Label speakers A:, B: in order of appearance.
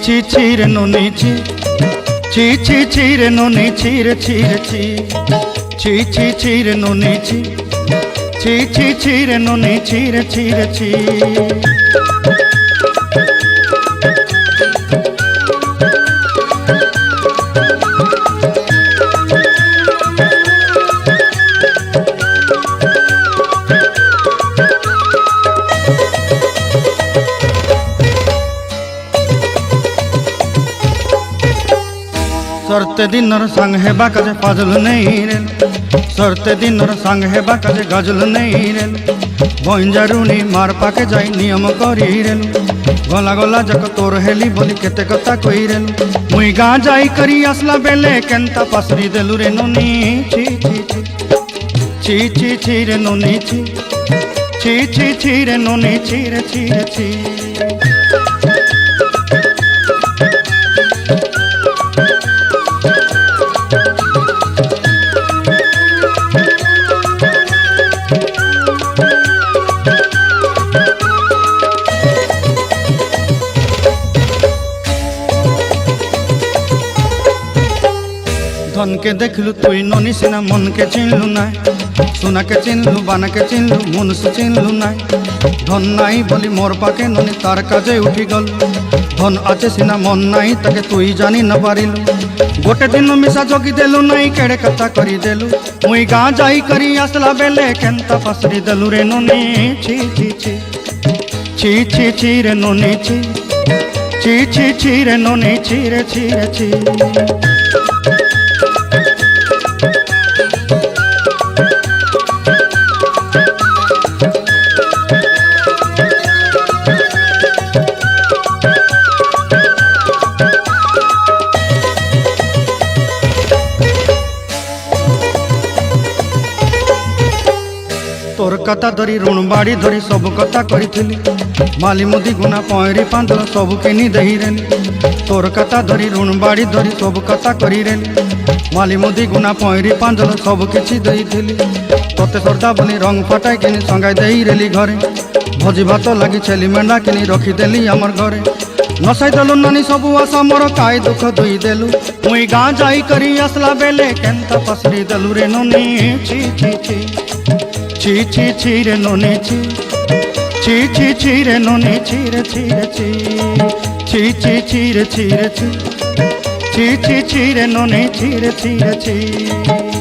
A: ছি ছি রে ননি ছি ছি ছি ছি রে ননি ছি রে ছি রে ছি ছি ছি ছি রে ননি ছি ছি ছি ছি রে ননি ছি রে ছি রে ছি सरते दिनर संग हेबा काजे पाजल नहीं रे सरते दिनर संग हेबा काजे गजल नहीं रे बंजारुनी मार पाके जाई नियम करी रे गला गला जक तोर हेली बोली केते कथा कही रे मुई गाँ जाई करी आसला बेले केंता पासरी देलु रे नोनी छी छी छी छी छी रे नोनी छी छी छी छी रे नोनी छी रे छी रे छी धन के देखलु तुई ननी सिना मन के चिन्हलु ना सोना के चिन्हलु बाना के चिन्हलु मनुष्य चिन्हलु ना धन नाई बोली मोर पाके ननी तार काजे उठी गल धन आचे सिना मन नाई ताके तुई जानी न पारिलु गोटे दिन मिसा जोगी देलु नाई केड़े कथा करी देलु मुई गाँ जाई करी आसला बेले केंता पासरी देलु रे ननी छी छी छी छी छी छी रे ननी छी छी छी छी रे ननी छी रे छी रे छी तोर कथा धरी ऋण बाड़ी धरी सब कथा करी माली मुदी गुना पहरी पांदल सब किनी दही रेली तोर कथा धरी ऋण बाड़ी धरी सब कथा करी रेली माली मुदी गुना पहरी पांदल सब किछि दही थी तोते सरदा बोली रंग फटाई किनी संगाई दही रेली घरे भोजी भात लगी छेली मेंढा किनी रखीदेली आमर घरे नसाई देलु नानी सबु आशा मोर काय दुख दुई देलु मुई गाँ जाई करी आसला बेले केंता पसरी देलु रे नोनी छी छी छी ची ची ची रे नोनी ची ची ची ची रे नोनी ची रे ची रे ची ची ची ची रे ची रे ची ची ची ची रे नोनी ची रे ची रे ची।